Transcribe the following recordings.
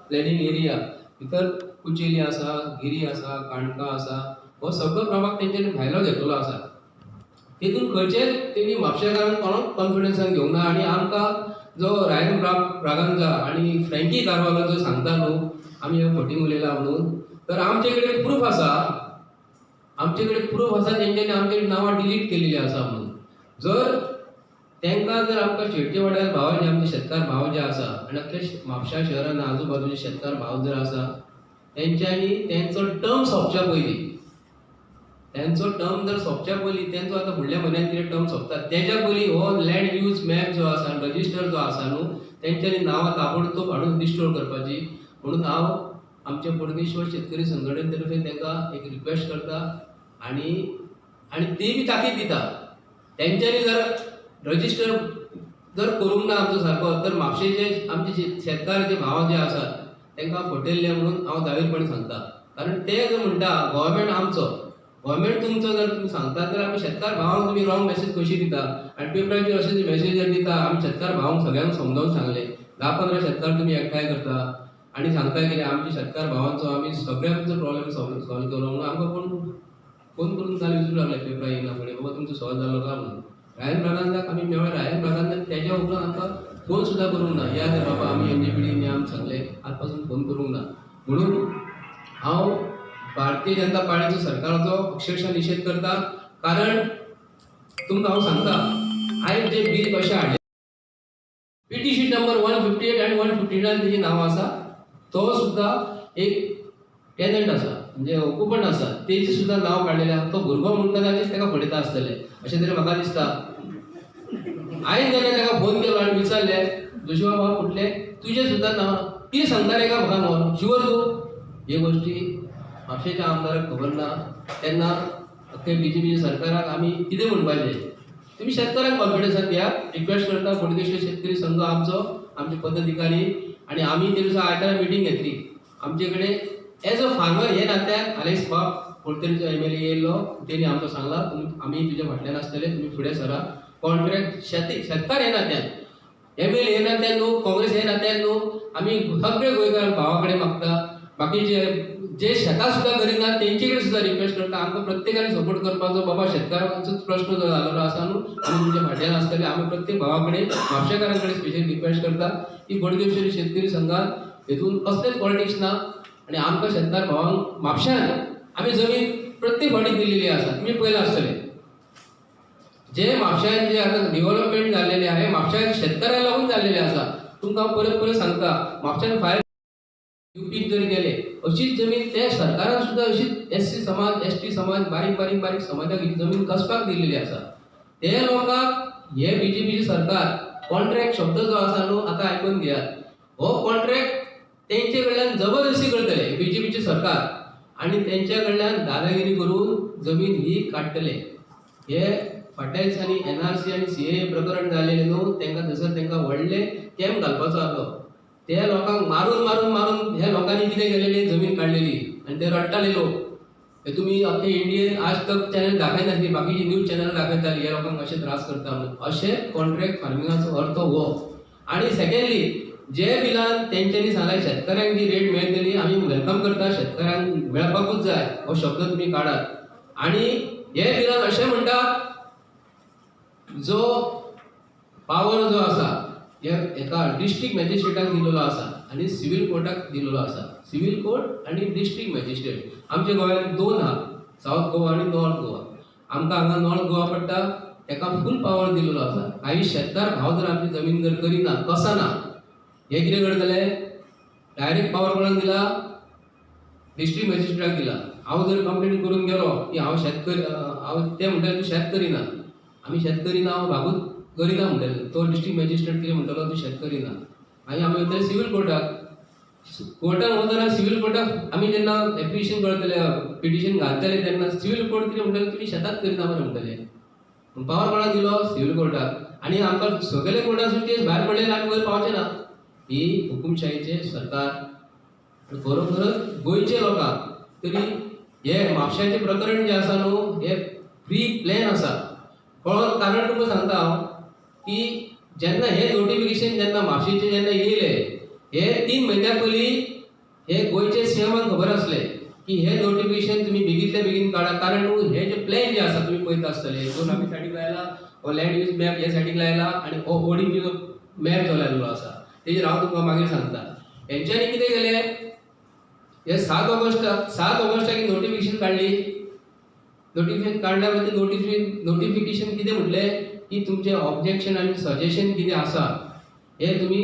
Planning area भितर कुचेली आसा, गिरी आसा, काणका आसा, हो सगळो प्रभाग तेंच्यांनी भायलो घेतलेलो आसा. तितून खंयचेच तेणी म्हापशेकारांक कोणाक कॉन्फिडन्सान घेवंक ना आनी आमकां जो रायन ब्रागांजा आनी फ्रँकी कारवालो जो सांगता न्हू आमी ह्यो फटींग उलयला म्हणून, तर आमचे कडेन प्रूफ आसा. आमचे कडेन प्रूफ आसा तेंच्यांनी आमचे नांवां डिलीट केलेलीं आसा म्हणून. जर तांकां जर आमकां शेटचे वाड्यार भाव जे आमचे शेतकार भाव जे आसा आनी अख्ख्या म्हापशा शहरान आजूबाजूचे शेतकार भाव जर आसा तेंच्यांनी तेंचो टर्म सोंपच्या पयलीं तेंचो टर्म जर सोंपच्या पयलीं तेंचो आतां फुडल्या म्हयन्यान कितें टर्म सोंपता तेच्या पयलीं हो लँड यूज मॅप जो आसा रजिस्टर जो आसा न्हू तेंच्यांनी नांवां ताबडतोब हाडून रिस्टोर करपाची. म्हणून हांव आमच्या बोडगेश्वर शेतकरी संघटने तर्फे तांकां एक रिक्वेस्ट करता आनी ती बी ताकीद दिता. तेंच्यांनी जर रजिस्टर जर करूंक ना आमचो सारको तर म्हापशेचे आमचे शेतकार जे भाव जे आसात तांकां फटयल्ले म्हणून हांव जाहीरपणे सांगता. कारण ते जर म्हणटा गोवोरमेंट आमचो गोवोरमेंट तुमचो जर तुमी सांगता तर आमी शेतकार भावांक तुमी रॉंग मेसेज कशी दिता आनी पेपराचेर अशें मेसेज जर दिता आमी शेतकार भावांक सगळ्यांक समजावून सांगले 10-15 शेतकार तुमी एकठांय करता आनी सांगता कितें आमच्या शेतकार भावांचो आमी सगळ्यांचो प्रॉब्लेम सॉल्व केलो म्हणून आमकां कोण फोन करून काल विचारूंक लागले पेपरा येयना फुडें बाबा तुमचो सॉल्व जालो काय म्हणून. रायन ब्रागांजाक आमी मेळ्ळे रायन ब्रागांजान तेच्या उपरांत आमकां फोन सुद्दां करूंक ना या तर बाबा आमी एनजीपीडी आमी सगळे आज पासून फोन करूंक ना. म्हणून हांव भारतीय जनता पार्टीचो सरकाराचो अक्षरशः निशेध करता. कारण तुमकां हांव सांगता आयज जे बील कशें हाडलें पीटी शीट नंबर 158 आनी 159 तेजी नांव आसा तो सुद्दां एक टेनंट आसा म्हणजे ऑक्युपंट आसा तेजी सुद्दां नांव काडलेलें आसा. तो भुरगो म्हणटा ताचेर ताका फडयता आसतले अशें तरी म्हाका दिसता. हांवें जेन्ना ताका फोन केलो आनी विचारलें जोशुआ बाबा फुटले तुजें सुद्दां नांव कितें सांगता रे काय म्हाका न्हू शुअर तूं हे गोश्टी म्हापशेच्या आमदाराक खबर ना. तेन्ना अख्खे बीजेपीच्या सरकाराक आमी कितें म्हणपाचें तुमी शेतकारांक कॉन्फिडन्सान दिया. रिक्वेस्ट करता बोडगेश्वर शेतकरी संघ आमचे पदाधिकारी आनी आमी ते दिसा आयतारा मिटींग घेतली. आमचे कडेन एज अ फार्मर हे नात्यान आलेक्स बाब कोणतरीचो एमएलए येयलो तेणी आमकां सांगला आमी तुज्या फाटल्यान आसतले तुमी फुडें सरा. कॉन्ट्रॅक्ट शेतकार हे नात्यान एमएलए हे नात्यान न्हू काँग्रेस हे नात्यान न्हू आमी सगळे गोंयकार भावा कडेन मागता. बाकीचे जे शेतां सुद्दां करिना तेंचे कडेन सुद्दां रिक्वेस्ट करता आमकां प्रत्येकान सपोर्ट करपाचो. बाबा शेतकारांचोच प्रश्न जो जाल्लो आसा न्हू आमी तुमच्या फाटल्यान आसतले. आमी प्रत्येक भावा कडेन म्हापशेकारां कडेन स्पेशल रिक्वेस्ट करता की बोडगेश्वरी शेतकरी संघान हेतून कसलेच पॉलिटिक्स ना आनी आमकां शेतकार भावांक म्हापश्यान आमी जमीन प्रत्येक फावटी दिल्लेली आसा. तुमी पळयलां आसतलें जे म्हापश्यान जे आतां डेव्हलपमेंट जाल्लेलें आहे म्हापश्यान शेतकारांक लागून जाल्लेलें आसा. तुमकां हांव परत परत सांगता म्हापश्यान फायर यूपीक जर गेले अशीच जमीन त्या सरकारान सुद्दां अशीच एससी समाज एसटी समाज बारीक समाजाक ही जमीन कसपाक दिल्लेली आसा. ते लोकांक हे बीजेपीचे सरकार कॉन्ट्रॅक्ट शब्द जो आसा न्हू आतां आयकून घेयात. हो कॉन्ट्रॅक्ट तेंचे कडल्यान जबरदस्ती करतले बीजेपीचे सरकार आनी तेंच्या कडल्यान दादागिरी करून जमीन ही काडटले. हे फाटल्या दिसांनी एनआरसी आनी सीए प्रकरण जाल्लेलें न्हू तांकां थंयसर तांकां व्हडले कॅम्प घालपाचो आसलो. त्या लोकांक मारून ह्या लोकांनी कितें केलेली जमीन काडलेली आनी ते रडटाले लोक. हे तुमी अख्खे इंडियेन आज तक चॅनल दाखयनासली बाकीची न्यूज चॅनल दाखयताली ह्या लोकांक अशे त्रास करता म्हणून. अशें कॉन्ट्रॅक्ट फार्मिंगाचो अर्थ हो. आनी सेकंडली जे बिलान तेंच्यांनी सांगला शेतकऱ्यांक जी रेट मेळटली आमी वेलकम करता. शेतकऱ्यांक मेळपाकूच जाय हो शब्द तुमी काडात. आनी हे बिलान अशें म्हणटात जो पावर जो आसा एका डिस्ट्रिक्ट मॅजिस्ट्रेटाक दिलेलो आसा आनी सिव्हील कोर्टाक दिलेलो आसा. सिव्हील कोर्ट आनी डिस्ट्रिक्ट मॅजिस्ट्रेट आमच्या गोंयांत दोन आहा सावथ गोवा आनी नॉर्थ गोवा. आमकां हांगा नॉर्थ गोवा पडटा ताका फूल पावर दिलेलो आसा. काही शेतकार भाव जर आमची जमीन जर करिना कसाना हे कितें करतले डायरेक्ट पावर कोणाक दिला डिस्ट्रिक्ट मॅजिस्ट्रेटाक दिला. हांव जर कंप्लेंट करून गेलो की हांव शेतकरी हांव ते म्हणटाले तूं शेत करिना आमी शेतकरी ना हांव भागूत करिना म्हणटाले. तो डिस्ट्रिक्ट मॅजिस्ट्रेट कितें म्हणटलो तूं शेतकरी ना आनी आमी वयतले सिव्हील कोर्टान वचना. सिव्हील कोर्टाक आमी जेन्ना एप्लिकेशन करतले पिटिशन घालतले तेन्ना सिव्हील कोर्ट कितें म्हणटले तुमी शेतांत करिना बरें म्हणटले. पावर कोणाक दिलो सिव्हील कोर्टाक. आनी आमकां सगळे कोर्टासून केस भायर पडले आमी वयर पावचे ना. ही हुकुमशाहीचे सरकार खरोखरच गोंयचे लोकांक तरी हे म्हापश्याचें प्रकरण जें आसा न्हू हे प्री प्लॅन आसा. कारण तुमकां सांगता हांव की जेन्ना हे नोटिफिकेशन जेन्ना म्हापशेचें जेन्ना येयलें हे 3 महिन्या पयलीं हे गोयचे सीएमान खबर आसले की हे नोटिफिकेशन तुम्ही बेगीतल्या बेगीन काडा, कारण हे जे प्लॅन जे आसा तुम्ही पळयता आसतले, दोन आमी सायडीक लायला हो लँड यूज मॅप ह्या सायडीक लायला आणि ओडीपी जो मॅप जो लायलो आसा तेजेर हांव तुमकां मागीर सांगता. हेंच्यांनी कितें केलें, हे 7 ऑगस्टाक नोटिफिकेशन काडली. नोटिफिकेशन काडल्या मागीर नोटिफिकेशन कितें म्हटलें की तुमचे ऑब्जेक्शन आनी सजेशन कितें आसा हे तुमी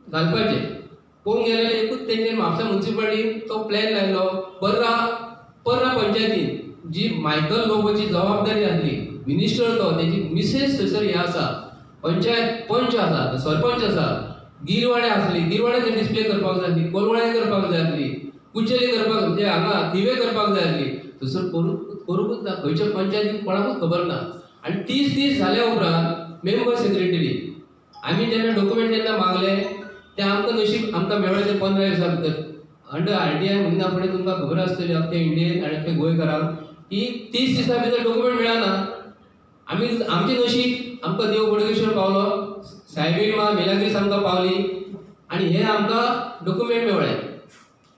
घालपाचे. पळोवंक गेल्यार एकूच तेंचे म्हापसा म्युनिसिपालिटीन तो प्लॅन लायलो. पर्रा पंचायतीन जी मायकल लोबोची जबाबदारी आसली, मिनिस्टर तो, तेजी मिसेस थंयसर हे आसा, पंचायत पंच आसा, सरपंच आसा, गिरवाडे आसली, गिरवाडे डिस्प्ले करपाक जाय आसली, कोलवाळे करपाक जाय आसली, कुचेली करपाक म्हणजे हांगा थिवे करपाक जाय आसली. थंयसर करूंकूच ना, खंयच्या पंचायतीन कोणाकूच खबर ना. आनी 30 दीस जाल्या उपरांत मेंबर सेक्रेटरी आमी जेन्ना डॉक्युमेंट जेन्ना मागले ते आमकां नशीब आमकां मेळ्ळें ते 15 दिसां भितर. अंडर आरटीआय म्हणना फुडें तुमकां खबर आसतली अख्खे इंडियेन आनी अख्खे गोंयकारांक की 30 दिसां भितर डॉक्युमेंट मेळना. आमचें नशीब आमकां देव बोडगेश्वर पावलो, सायबीण मा मिलाग्रीस आमकां पावली आनी हे आमकां डॉक्युमेंट मेळ्ळे.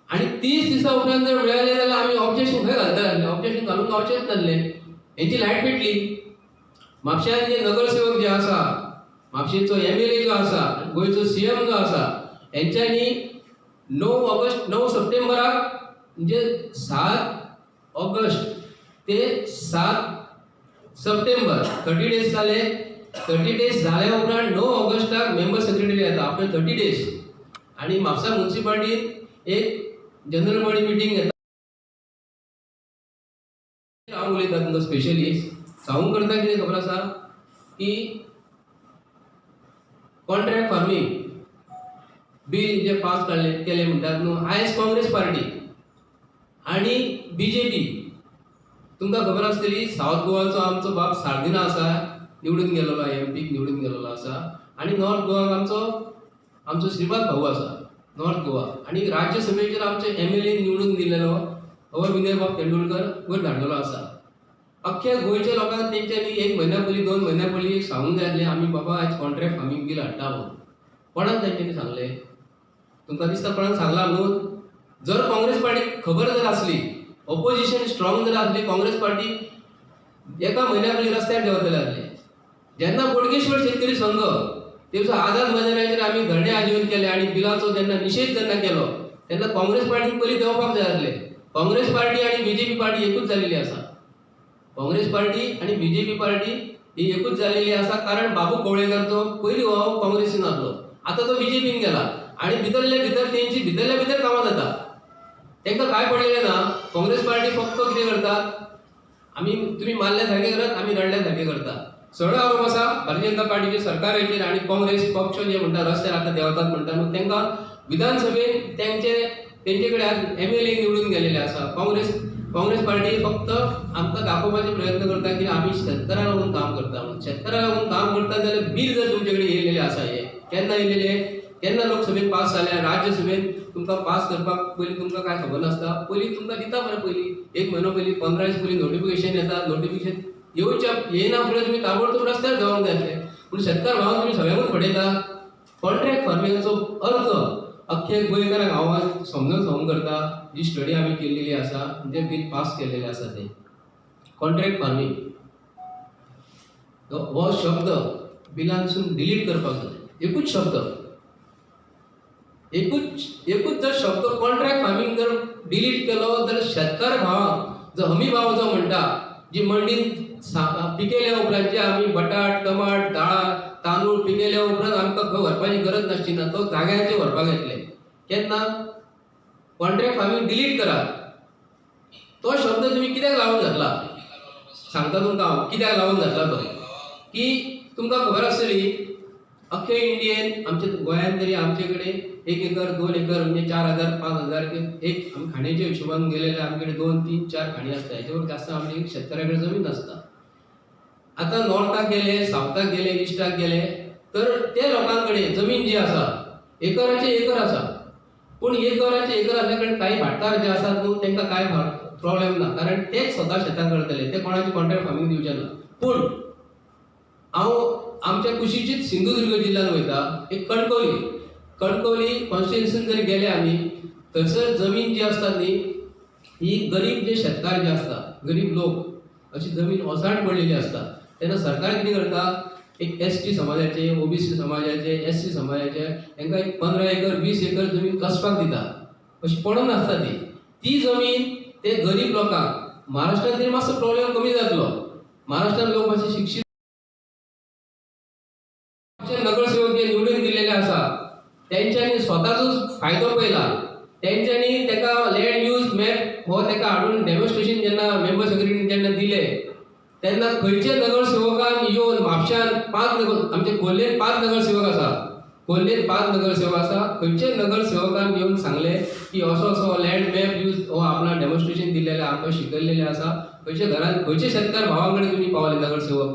आनी 30 दिसां उपरांत जर मेळ्ळे जाल्यार आमी ऑब्जेक्शन खंय घालताले, ऑब्जेक्शन घालूंक गावचेच नासले. हेंची लायट पेटली. म्हापश्यान जे नगरसेवक जे आसा, म्हापशेचो एमएलए जो आसा, गोंयचो सीएम जो आसा, हेंच्यांनी 9 सप्टेंबराक म्हणजे 7 ऑगस्ट ते 7 सप्टेंबर 30 डेज जाले. 30 डेज जाल्या उपरांत 9 ऑगस्टाक मेंबर सेक्रेटरी येता आफ्टर 30 डेज आनी म्हापसा म्युनिसिपालिटीन एक जनरल बॉडी मिटींग घेता. हांव उलयता तुमकां स्पेशलिस्ट सांगूंक करता कितें खबर आसा की कॉन्ट्रॅक्ट फार्मींग बील जे पास केले म्हणटात न्हू, आयज काँग्रेस पार्टी आनी बीजेपी, तुमकां खबर आसतली सावथ गोवाचो आमचो बाब सार्दिना आसा, निवडून गेल्लो एमपीक निवडून गेल्लो आसा. आनी नॉर्थ गोवाक आमचो श्रीपाद भाऊ आसा नॉर्थ गोवा. आनी राज्यसभेचेर आमचे एमएलए निवडून दिल्लो हो विनय बाब तेंडुलकर वयर धाडलेलो आसा. अख्ख्या गोंयच्या लोकांक तेंच्यांनी 1 म्हयन्या पयलीं 2 म्हयन्या पयलीं सांगूंक जाय आसलें आमी बाबा आयज कॉन्ट्रॅक्ट फार्मींग बील हाडटा म्हणून. कोणाक तेंच्यांनी सांगलें? तुमकां दिसता कोणाक सांगला न्हू? जर काँग्रेस पार्टीक खबर जर आसली, ऑपोजिशन स्ट्रॉंग जर आसली, काँग्रेस पार्टी 1 म्हयन्या पयलीं रस्त्यार देंवतले आसले. जेन्ना बोडगेश्वर शेतकरी संघ तेचो आझाद मैदानाचेर आमी धरणे आयोजीत केले आनी बिलाचो जेन्ना निशेध जेन्ना केलो तेन्ना काँग्रेस पार्टीन पयलीं देंवपाक जाय आसलें. काँग्रेस पार्टी आनी बीजेपी पार्टी एकूच जाल्लेली आसा. काँग्रेस पार्टी आनी बीजेपी पार्टी ही एकूच जाल्लेली आसा, कारण बाबू कवळेकरचो पयलीं हो काँग्रेसीन आसलो, आतां तो बीजेपीन गेला आनी भितरले भितर तेंची भितरल्या भितर कामां जाता. तांकां काय पडलेलें ना. काँग्रेस पार्टी फक्त कितें करता, तुमी मारल्या सारकें करात, आमी रडल्या सारकें करता. सरळ आरोप आसा भारतीय जनता पार्टीचे सरकाराचेर आनी काँग्रेस पक्ष जे म्हणटा रस्त्यार आतां देंवतात म्हणटा न्हू, तांकां विधानसभेन तेंचे कडेन एमएलए निवडून गेलेले आसा. काँग्रेस पार्टी फक्त आमकां दाखोवपाचे प्रयत्न करता की आमी शेतकाराक लागून काम करता म्हणून. शेतकाराक लागून काम करता जाल्यार बील जर तुमचे कडेन येयलेले आसा, हे केन्ना येयलेले, केन्ना लोकसभेत पास जाल्या, राज्यसभेत तुमकां पास करपाक पयलीं तुमकां काय खबर नासता. पयलीं तुमकां दिता मरे पयलीं 1 म्हयनो पयलीं 15 दीस पयलीं नोटिफिकेशन येता. नोटिफिकेशन येयना फुडें तुमी ताबडतोब रस्त्यार देंवोंक जाय आसलें. पूण शेतकार भावांक तुमी सगळ्यांकूच फटयता. कॉन्ट्रॅक्ट फार्मिंगाचो अर्थ अख्खे गोंयकारांक हांव समजून सांगूंक करता. जी स्टडी आमी केल्लेली आसा, जे बील पास केलेले आसा ते कॉन्ट्रॅक्ट फार्मींग हो शब्द बिलांसून डिलीट करपाक जाय. एकूच शब्द, एकूच जर शब्द कॉन्ट्रॅक्ट फार्मींग जर डिलीट केलो जाल्यार शेतकार भावांक जो हमी भाव जो म्हणटा, जी मंडीन पिकयल्या उपरांत जे आमी बटाट, टमाट, दाळ, तांदूळ पिकयल्या उपरांत आमकां खंय व्हरपाची गरज नासची ना, तो जाग्याचेर व्हरपाक येतले. केन्ना कॉन्ट्रॅक्ट फार्मींग डिलीट करात. तो शब्द तुमी कित्याक लावून घातला सांगता तुमकां हांव कित्याक लावून घातला तो, की तुमकां खबर आसतली अख्खे इंडियेन आमच्या गोंयांत तरी आमचे कडेन 1 एकर 2 एकर म्हणजे 4000 5000 एक आमी खाण्याच्या हिशोबान गेले जाल्यार आमचे कडेन 2 3 4 खाणी आसता. हेच्या जास्त आमची शेतकऱ्या कडेन जमीन नासता. आतां नॉर्थाक गेले, सावथाक गेले, इस्टाक गेले तर ते लोकां कडेन जमीन जी आसा एकराचे एकर आसा. पूण एकराचे एकर आसल्या कडेन काही भाटकार जे आसात न्हू तांकां कांय प्रॉब्लेम ना, कारण तेच स्वता शेतां करतले, ते कोणाची कॉन्ट्रॅक्ट फार्मींग दिवचे ना. पूण हांव आमच्या कुशीचीच सिंधुदुर्ग जिल्ल्यांत वयता, एक कणकवली कणकवली कॉन्स्टिट्युन्सीन जर गेले आमी थंयसर जमीन जी आसता न्ही ही गरीब जे शेतकार जे आसता गरीब लोक अशी जमीन ओसाड पडलेली असता तेन्ना सरकार कितें करता एक एस टी समाजाचे ओबीसी समाजाचे एस सी समाजाचे तांकां एक 15 एकर 20 एकर जमीन कसपाक दिता अशी पडून आसता ती जमीन ते गरीब लोकांक महाराष्ट्रात तरी मातसो प्रॉब्लेम कमी जातलो महाराष्ट्रात लोक मातशे शिक्षीत नगरसेवक जे निवडून दिलेले आसा त्यांच्यानी स्वताचो फायदो पयला त्यांच्यानी तेका लँड यूज मॅप हो तेका हाडून डेमॉन्स्ट्रेशन जेन्ना मेंबर सेक्रेटरीन जेन्ना दिले तेन्ना खंयचे नगरसेवकान येवन म्हापशान आमचे खोर्लेन 5 नगरसेवक आसा खोर्लेन 5 नगरसेवक आसा खंयचे नगरसेवकान येवन सांगले की असो असो लँड मॅप यूज हो आपला डेमॉन्स्ट्रेशन दिलेले आमकां शिकयलेले आसा खंयचे घरान खंयचे शेतकार भावा कडेन तुमी पावले नगरसेवक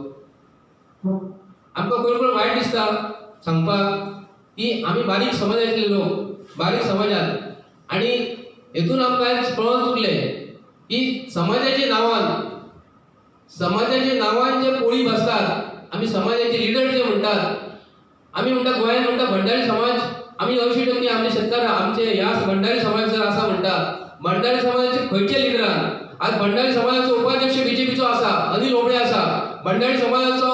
आमकां खंय खंय वायट दिसता सांगपाक की आमी बारीक समाजातले लोक बारीक समाजात आणि हेतून आमकां पळोवन चुकले की समाजाच्या नांवान जे पोळी बसतात आमी समाजाचे लिडर जे म्हणटात आमी म्हणटा गोंयांत म्हणटा भंडारी समाज आमी 80% आमचे शेतकार आमचे ह्या भंडारी समाज जर आसा म्हणटा भंडारी समाजाचे खंयचे लिडरान आज भंडारी समाजाचो उपाध्यक्ष बीजेपीचो आसा अनिल होबळे आसा भंडारी समाजाचो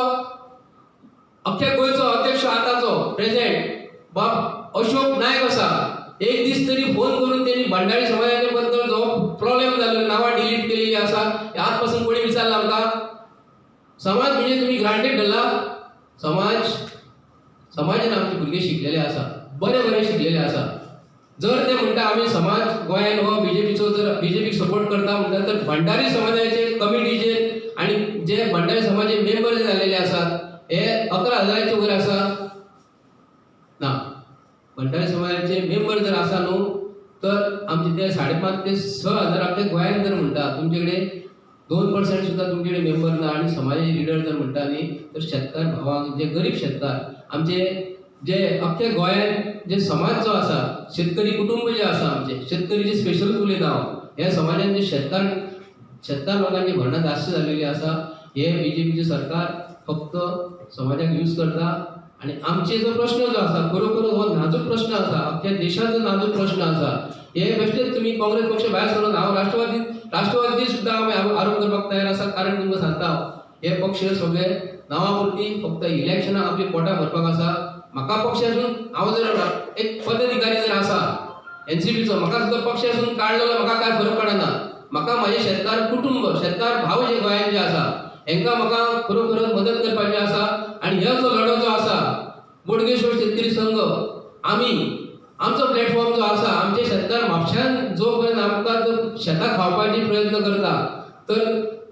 अख्ख्या गोंयचो अध्यक्ष आताचो प्रेझेंट बाब अशोक नायक आसा एक दीस तरी फोन करून त्यांनी भंडारी समाजाच्या बद्दल जो प्रॉब्लेम जाल्लो नावां डिलीट केलेली आसा आज पासून कोणी विचारला आमकां समाज म्हणजे तुम्ही ग्रांटेड धरला समाजान आमचे भुरगे शिकलेले आसा बरे शिकलेले आसा जर ते म्हणटा आमी समाज गोंयान हो बीजेपीचो जर बीजेपीक सपोर्ट करता म्हणटा तर भंडारी समाजाचे कमिटीचे आणि जे भंडारी समाजाचे मेंबर जे जाल्लेले आसात हे 11,000चे वयर आसा ना भंडारी समाजाचे मेंबर जर आसा न्हू तर आमचे ते 5.5 ते 6,000 आपल्या गोंयांत जर म्हणटा तुमचे कडेन 2% सुद्धा तुमचे कडेन मेंबर ना आणि समाजाचे लिडर जर म्हणटा न्ही तर शेतकार भावांक जे गरीब शेतकार आमचे जे अख्ख्या गोंयांत जे समाज जो आसा शेतकरी कुटुंब जे आसा आमचे शेतकरीचे स्पेशल उलयता हांव ह्या समाजान जे शेतकार लोकांची भरणां जास्त जाल्लेली आसा हे बीजेपीचे सरकार फक्त समाजाक यूज करता आणि आमचे जो प्रश्न जो आसा खरोखर हो नाजूक प्रश्न आसा अख्ख्या देशाचो नाजूक प्रश्न आसा हे बेश्टेच तुम्ही काँग्रेस पक्ष भायर सरून हांव राष्ट्रवादी सुद्धा आमी आरोप करपाक तयार आसा कारण तुमकां सांगता हे पक्ष सगळे नांवापुरती फक्त इलेक्शनां आपली पोटां भरपाक आसा म्हाका पक्षासून हांव जर एक पदाधिकारी जर आसा एनसीपीचो म्हाका सुद्धा पक्षासून काडलो म्हाका काय फरक पडना म्हाका म्हाजे शेतकार कुटुंब शेतकार भाव जे गोंयांत जे आसा हेंकां म्हाका खरोखर मदत करपाची आसा आणि ह्यो जो लढो जो आसा बोडगेश्वर शेतकरी संघ आमचो प्लॅटफॉर्म जो आसा आमचे शेतकार म्हापशान जो पर्यंत आमकां जर शेताक खावपाचे प्रयत्न करता तर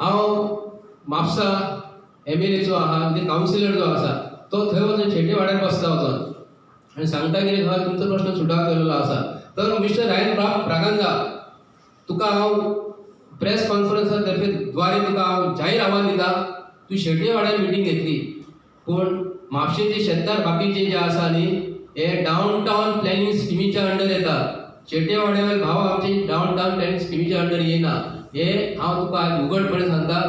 हांव म्हापसा MLAचो आहा म्हणजे कावन्सिलर जो आसा तो थंय वचून शेट्ये वाड्यार बसता वचून आनी सांगता कितें खबर तुमचो प्रश्न सुटाव केलेलो आसा तर मिस्टर रायन प्रागांजा तुका हांव प्रेस कॉन्फरन्सा तर्फे द्वारे तुका हांव जाहीर आव्हान दिता तूं शेट्ये वाड्यार मिटींग घेतली पूण म्हापशेचे शेतकार बाकीचे जे आसा न्ही हे डावन टावन प्लॅनिंग स्किमीच्या अंडर येतात शेट्ये वाड्यावयले भाव आमचे डावन टावन प्लॅनिंग स्किमीच्या अंडर येना हे हांव तुका आज उघडपणे सांगता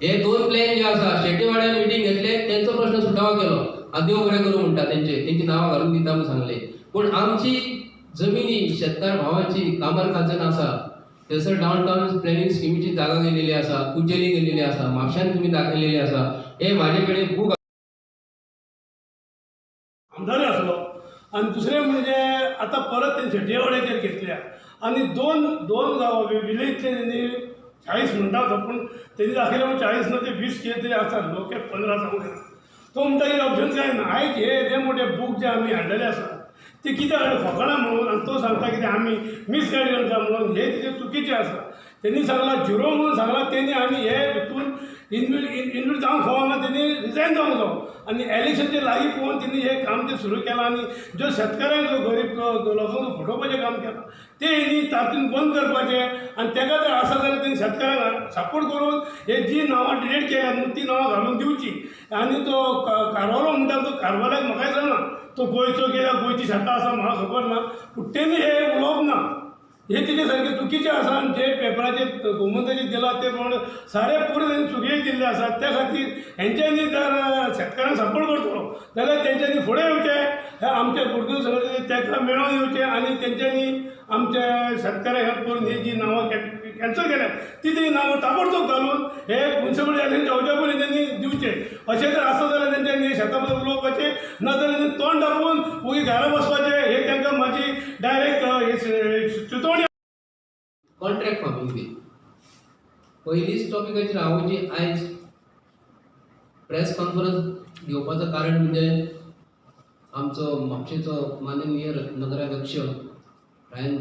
हे 2 प्लॅन जे आसा शेट्ये वाड्यार मिटींग घेतले तेंचो प्रश्न सुटावो केलो देव बरें करूं म्हणटा तेंची नांवां घालून दिता म्हूण सांगले पूण आमची जमिनी शेतकार भावांची कामर खाजन आसा थंयसर डावन टावन प्लॅनिंग स्किमीची जागा गेलेली आसा कुचेली गेलेली आसा म्हापशान तुमी दाखयलेली आसा हे म्हाजे कडेन खूब आमदार आसलो आणि दुसरें म्हणजे आतां परत तें शेट्ये वाड्याचेर घेतल्या आनी दोन गांव विलेजचे तेणी 40 म्हणटा तो पूण तेणी दाखयले 40 ना ते 20 कितें तरी आसा लोक 15 सांगूंक येना तो म्हणटा की ऑप्शन काय ना आयज हे मोठे बूक जे आमी हाडलेले आसा ते कित्याक हाडले फकाणां म्हणून आनी तो सांगता कितें आमी मिसगायड करता म्हणून हे तिचे चुकीचें आसा तेणी सांगला 0 म्हणून सांगला तेणी आनी हे हितून इन्व्हेस्ट जावंक फावना तेणी रिजायन जावंक जावो आनी इलेक्शनचे लागीं पळोवन तेणी हे काम ते सुरू केलां आनी ज्यो शेतकारांक जो गरीब लोकांक फटोवपाचें काम केलां ते हेणी तातूंत बंद करपाचें आनी ताका जर आसा जाल्यार तेणी शेतकारांक सपोर्ट करून हे जी नांवां डिलीट केल्यात न्हू ती नांवां घालून दिवची आनी तो कारवालो म्हणटा तो कारवाल्याक म्हाकाय जाणा तो गोंयचो कित्याक गोंयची शेतां आसा म्हाका खबर ना पूण तेणी हे उलोवप ना हे तिचे सारकें चुकीचें आसा आनी जे पेपराचेर गोमंतकाचेर दिला ते प्रमाणे सारे पुरे तेणी चुकीचे दिल्ले आसात त्या खातीर हेंच्यांनी जर शेतकारांक सपोर्ट करतलो जाल्यार तेंच्यांनी फुडें येवचें हे आमच्या पुर्तूगीज संघटनेचे ताका मेळोन येवचे आनी तेंच्यांनी आमच्या शेतकऱ्यांक हेल्प करून ही जी नांवां कॅन्सल केल्यात ती तरी नांवां ताबडतोब घालून हे म्युन्सिपल तेंच्या अवजापुरी त्यांनी दिवचे. अशें जर आसत जाल्यार तेंच्यांनी शेतां बद्दल उलोवपाचें ना जाल्यार तेंच्यांनी तोंड दाखोवन उगी घरा बसपाचें हे तांकां म्हाजी डायरेक्ट सुचोवणी. कॉन्ट्रॅक्ट फार्मिंग बी पयलींच टॉपिकाचेर हांव जी आयज प्रेस कॉन्फरन्स घेवपाचो कारण म्हणजे आमचो म्हापशेचो माननीय नगराध्यक्ष रायन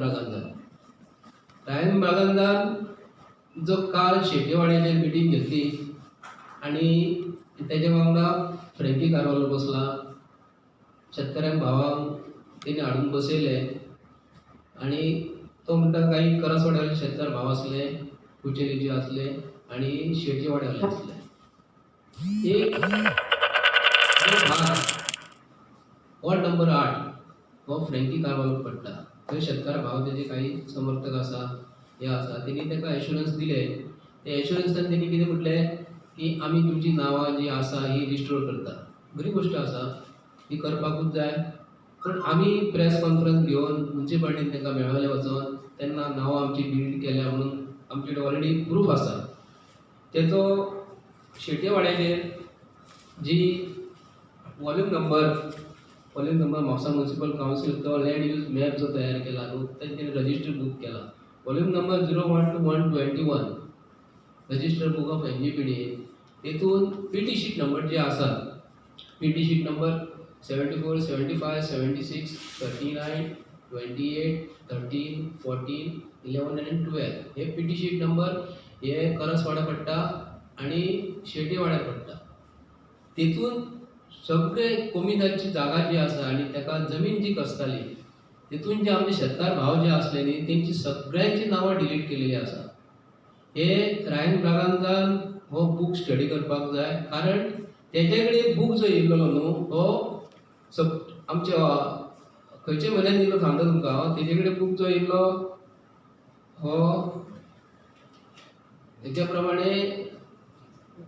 ब्रागांदान जो काल शेट्येवाड्याचेर मिटींग घेतली आनी तेज्या वांगडा फ्रँकी कारवालो बसला, शेतकऱ्यांक भावांक तेणी हाडून बसयले आनी तो म्हणटा काही करसवाड्याले शेतकार भाव असले, कुचेलीचे असले आनी शेट्येवाड्याले असले. एक जो भाग वॉर्ड नंबर 8 हो फ्रँकी कारवालो पडटा. थंय शेतकार भाव तेजे काही समर्थक आसा हे आसा. तेणी ताका एश्युरन्स दिले. ते एश्युरन्सान तेणी कितें म्हटलें की आमी तुमची नांवां जी आसा ही रिस्टोर करता. बरी गोश्ट आसा, ती करपाकूच जाय. पूण आमी प्रेस कॉन्फरन्स घेवन म्युन्सिपाल्टीन तांकां मेळवले वचोन तेन्ना नांवां आमची डिलीट केल्या म्हणून आमचे कडेन ऑलरेडी प्रूफ आसा. तेचो शेट्येवाड्याचेर जी volume number Mapusa municipal council तो लँड यूज मॅप जो तयार केला न्हू तेंच्यानी रजिस्टर बूक केला. Volume number 01 to 121 register book of NGPD. तेतून PT शीट नंबर जे आसा, PT शीट नंबर 74, 75, 76, 39, 28, 13, 14, 11 आनी 12 हे PT शीट नंबर हे करसवाडा पडटा आनी शेट्येवाड्यार पडटा. तेतून सगळे कोमिदाची जागा जी आसा आनी ताका जमीन जी कसताली तेतून जे आमचे शेतकार भाव जे असले न्ही तेंची सगळ्यांची नांवां डिलीट केलेली आसा. हे रायन ब्रागांदान हो बूक स्टडी करपाक जाय, कारण तेजे कडेन बूक जो येयल्लो न्हू हो आमच्या खंयच्या म्हयन्यान येयल्लो सांगता तुमकां हांव. तेजे कडेन बूक जो येयल्लो हो हेच्या प्रमाणे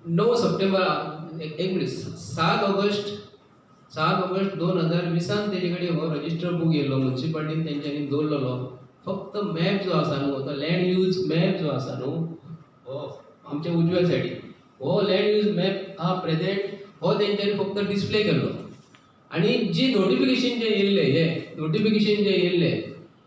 9 सप्टेंबर एक मिनीट 7 ऑगस्ट 2020 तेजे कडेन हो रजिस्टर बूक येयल्लो. म्युन्सिपाल्टीन तेंच्यांनी दवरलेलो. फक्त मॅप जो आसा न्हू तो लँड यूज मॅप जो आसा न्हू हो आमच्या उजव्या सायडीन हो लँड यूज मॅप हा प्रेझेंट हो तेंच्यांनी फक्त डिस्प्ले केल्लो. आनी जी नोटिफिकेशन जे येयल्ले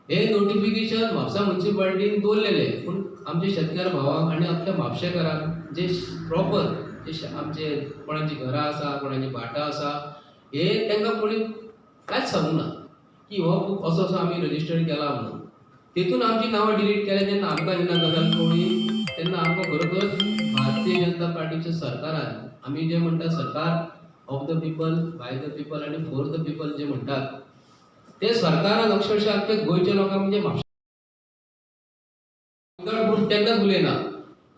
हे नोटिफिकेशन म्हापसा म्युन्सिपाल्टीन दवरलेले. पूण आमचे शेतकार भावांक आनी अख्ख्या म्हापशेकारांक जे प्रॉपर जे आमचे कोणाची घरां आसा, कोणाची भाटां आसा, हे तांकां कोणी कांयच सांगूंक ना की हो बूक असो असो आमी रजिस्टर केला म्हणून. तेतून आमची नांवां डिलीट केल्या जेन्ना आमकां जेन्ना गजाल कळ्ळी तेन्ना आमकां खरोखर भारतीय जनता पार्टीच्या सरकारान आमी जे म्हणटा सरकार of the people, by the people आनी फॉर द पीपल जे म्हणटात ते सरकारान अक्षरशः आख्या गोंयच्या लोकांक म्हणजे म्हापशा तेन्नाच उलयना.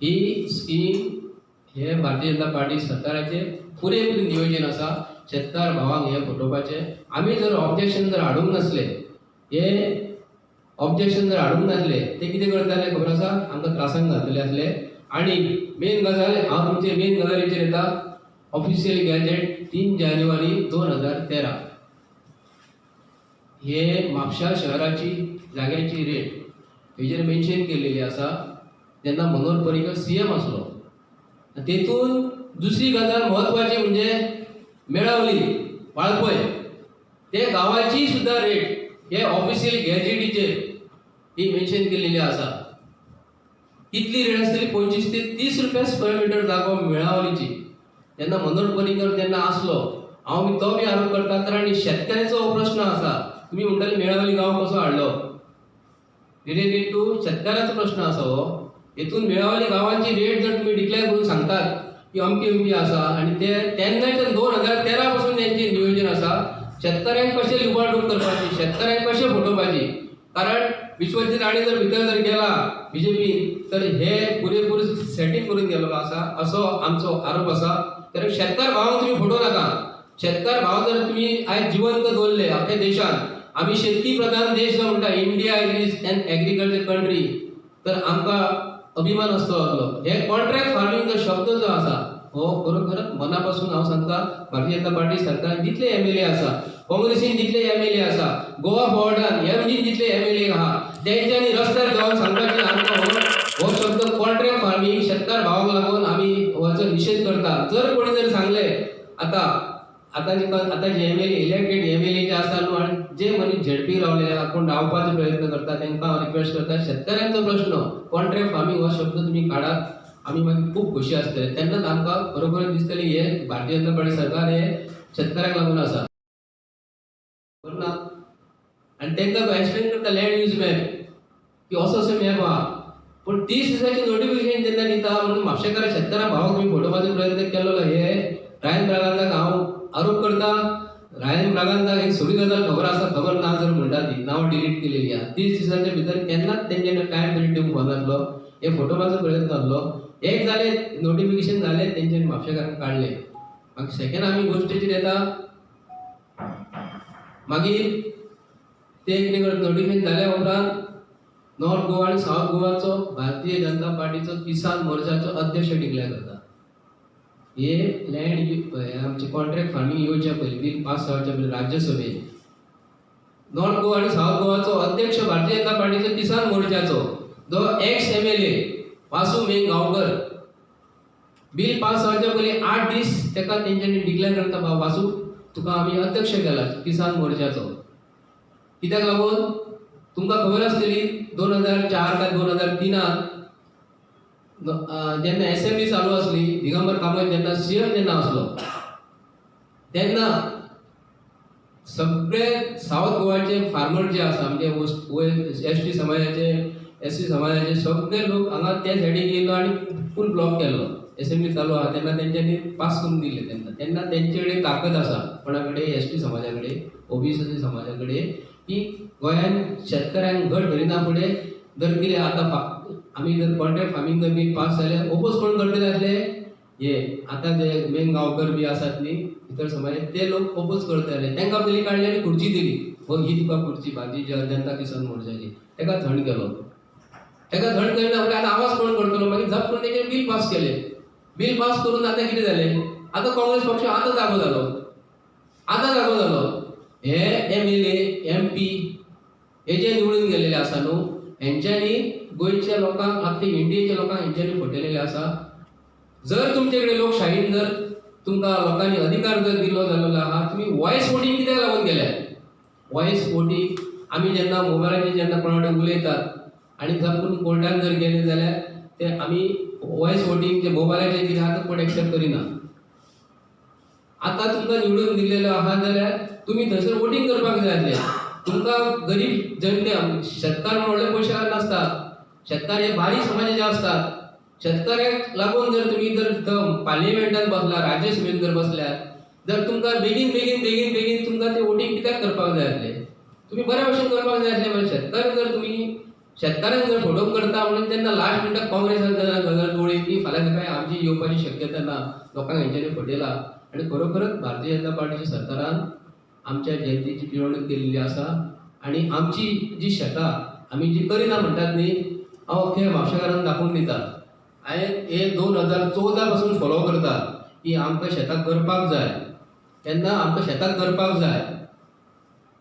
ही स्कीम हे भारतीय जनता पार्टी सरकाराचे पुरेपूर नियोजन आसा शेतकार भावांक हे फटोवपाचे. आमी जर ऑब्जेक्शन जर हाडूंक नासले ते कितें करताले खबर आसा, आमकां त्रासांक घातले आसले. आनी मेन गजाल हांव तुमचे मेन गजालीचेर येता. ऑफिशियल गॅजेट 3 जानेवारी 2013 हे म्हापशा शहराची जाग्याची रेट हेजेर मेन्शन केलेली आसा जेन्ना मनोहर पर्रीकर CM आसलो. तेतून दुसरी गजाल म्हत्वाची म्हणजे मेळावली वाळपय ते गांवाची सुद्धा रेट हे ऑफिशियल गॅजेटीचेर ही मेन्शन केलेली आसा. कितली रेट आसतली 25 ते 30 रुपया स्क्वेअर मिटर जागो मेळावलीची. जेन्ना मनोहर पर्रीकर जेन्ना आसलो हांव तो बी आरोप करता. कारण शेतकऱ्याचो हो प्रश्न आसा. तुम्ही म्हणटाले मेळावली गांव कसो हाडलो, रिलेटेड टू शेतकाराचो प्रश्न आसा हो. हेतून मेळावली गांवांची रेट जर तुम्ही डिक्लेअर करून सांगतात की अमकी आसा आनी ते तेन्नाच्यान 2013 पासून तेंचे नियोजन आसा शेतकऱ्यांक कशें लुबाडणूक करपाची, शेतकऱ्यांक कशें फटोवपाची. कारण विश्वजीत राणे जर भितर जर गेला BJP तर हे पुरेपूर सेटिंग करून गेलेलो आसा असो आमचो आरोप आसा. कारण शेतकार भावांक तुम्ही फटोव नाका. शेतकार भाव जर तुम्ही आयज जिवंत दवरले आपल्या देशान, आमी शेतकी प्रधान देश जो म्हणटा India is an agriculture country, तर आमकां अभिमान असतो लागलो. हे कॉन्ट्रॅक्ट फार्मिंग जो शब्द जो आसा हो खरोखरच मनापासून हांव सांगता, भारतीय जनता पार्टी सरकारान जितले एमएलए आसा, काँग्रेसीन जितले एमएलए आसा, गोवा फॉर्डान एमजीन जितले एमएलए आहा, तेंच्यांनी रस्त्यार जावन सांगपाचें आमकां हो शब्द कॉन्ट्रॅक्ट फार्मिंग शेतकार भावाक लागून आमी हाचो निशेध करता. जर कोणी जर सांगलें आता जे एमएलए इलेक्टेड एमएलए जे आसा न्हू आनी जे मनीस झेडपी रावले कोण रावपाचो प्रयत्न करता तांकां हांव रिक्वेस्ट करता, शेतकऱ्यांचो प्रश्न कॉन्ट्रॅक्ट फार्मिंग हो शब्द तुमी काडात, आमी मागीर खूब खोशी आसतले. तेन्नाच आमकां खरोखर दिसतली हे भारतीय जनता पार्टी सरकार हे शेतकऱ्यांक लागून आसा. आनी तांकां एक्सप्लेन करता लँड यूज मॅप की असो मॅप आहा, पूण 30 दिसाची नोटिफिकेशन जेन्ना दिता म्हणून म्हापशेकार शेतकारां भावाक तुमी फटोवपाचो प्रयत्न केल्लो हे रायन ब्रागांताक हांव आरोप करता. रायन ब्रागांताक एक सगळी गजाल खबर आसा, खबर ना जर म्हणटा ती नांव डिलीट केलेली आहा. 30 दिसाच्या भितर केन्नाच तेंच्यानी टायम तरी दिवंक नासलो, हे फटोवपाचो प्रयत्न जाल्लो. एक जालें नोटिफिकेशन जालें तेंच्यांनी म्हापशेकारांक काडलें. मागीर सेकंड आमी गोश्टीचेर येता, मागीर ते कितें करता नोटिफिकेशन जाल्या उपरांत नॉर्थ गोवा आनी साउथ गोवाचो भारतीय जनता पार्टीचो किसान मोर्चाचो अध्यक्ष डिक्लेअर करता. हे लँड आमचे कॉन्ट्रॅक्ट फार्मिंग येवच्या पयलीं बील पास जावच्या पयलीं राज्यसभेन नॉर्थ गोवा आनी साउथ गोवाचो अध्यक्ष भारतीय जनता पार्टीचो किसान मोर्चाचो जो एक्स एमएलए वासू मेंग गांवकर बील पास जावच्या पयलीं 8 दीस तेका तेंच्यांनी डिक्लेअर करता, बाबा वासू तुका आमी अध्यक्ष केला किसान मोर्चाचो. कित्याक लागून तुमकां खबर आसतली 2004 काय 2003 जेन्ना असेंब्ली चालू आसली, दिगंबर कामत जेन्ना सीएम जेन्ना आसलो तेन्ना सगळे साउथ गोवाचे फार्मर जे आसा म्हणजे एसटी समाजाचे एससी समाजाचे सगळे लोक हांगा त्या सायडीक येयलो आनी फूल ब्लॉक केल्लो. असेंब्ली चालू आहा तेन्ना तेंच्यांनी पास करून दिले. तेन्ना तेंचे कडेन ताकद आसा कोणा कडेन एसटी समाजा कडेन ओबीसी समाजा कडेन की गोंयान शेतकऱ्यांक घट धरिना फुडें जर कितें आतां आमी जर कॉन्ट्रॅक्ट फार्मिंग जर बील पास जाल्यार ओपोज कोण करतले आसले, हे आतां जे मेंग गांवकर बी आसात न्ही इतर समाज ते लोक ओपोज करताले. तांकां पयलीं काडली आनी खुर्ची दिली, हो ही तुका खुर्ची भारतीय जनता किसान मोर्चाची. ताका थंड केलो, ताका थंड केल्या फुडें आतां आवाज कोण करतलो, मागीर झप करून तेजेर बील पास केलें. बील पास करून आतां कितें जालें, आतां काँग्रेस पक्ष आतां जागो जालो. हे एमएलए एमपी हे जे निवडून गेलेले आसा न्हू हेंच्यांनी गोंयच्या लोकांक आपल्या इंडियेच्या लोकांक हेंच्यांनी फटयलेले आसा. जर तुमचे कडेन लोकशाहीन जर तुमकां लोकांनी अधिकार जर दिलो जाल्लो आहा, तुमी वॉयस वोटींग कित्याक लागून केल्या? वॉयस वोटींग आमी जेन्ना मोबायलाचेर जेन्ना कोणा कडेन उलयतात आनी जर करून कोर्टान जर गेले जाल्यार ते आमी वॉयस वोटींग जे मोबायलाचेर कितें आहा कोण एक्सेप्ट करिना. आतां तुमकां निवडून दिल्लेलो आहा जाल्यार तुमी थंयसर वोटींग करपाक जाय आसलें. तुमकां गरीब जनते शेतकार म्हणून व्हडले पयशेकार नासतात, शेतकार हे बारीक समाजाचे असतात. शेतकऱ्याक लागून जर तुम्ही जर पार्लिमेंटात बसला, राज्यसभेत जर बसल्यार जर तुमकां बेगीन तुमकां ते वोटींग कित्याक करपाक जाय आसलें? तुम्ही बऱ्या भशेन करपाक जाय आसलें. पण शेतकार जर तुम्ही शेतकऱ्यांक जर फटोवप करता म्हणून तेन्ना लास्ट मिनटाक काँग्रेसान गजाल कळ्ळी की फाल्यां सकाळीं आमची येवपाची शक्यता ना, लोकांक हेंच्यांनी फटयला. आनी खरोखरच भारतीय जनता पार्टीच्या सरकारान आमच्या जनतेची पिळवणूक केलेली आसा. आनी आमची जी शेतां आमी जी करिना म्हणटात न्ही, हांव अख्ख्या म्हापशेकारांक दाखोवन दिता. हांवें हे 2014 पासून फॉलो करता की आमकां शेतां करपाक जाय, तेन्ना आमकां शेतां करपाक जाय.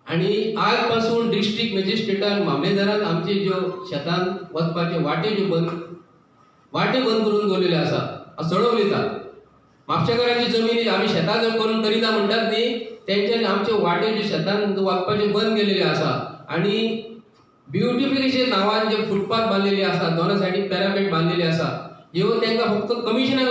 आनी आज पासून डिस्ट्रिक्ट मॅजिस्ट्रेटान मामलेदारान आमचे ज्यो शेतान वचपाचे वाटे बंद करून दवरलेले आसा. हांव सडो उलयता, म्हापशेकारांची जमीन आमी शेतां जर करून करिना म्हणटात न्ही तेंच्यांनी आमचे वाटे जे शेतान वचपाचे बंद केलेले आसा. आनी ब्युटिफिकेशन नांवान जे फुटपाथ बांदलेली आसा, दोन सायडीक पॅरापेट बांदलेली आसा, ह्यो तांकां फक्त कमिशनाक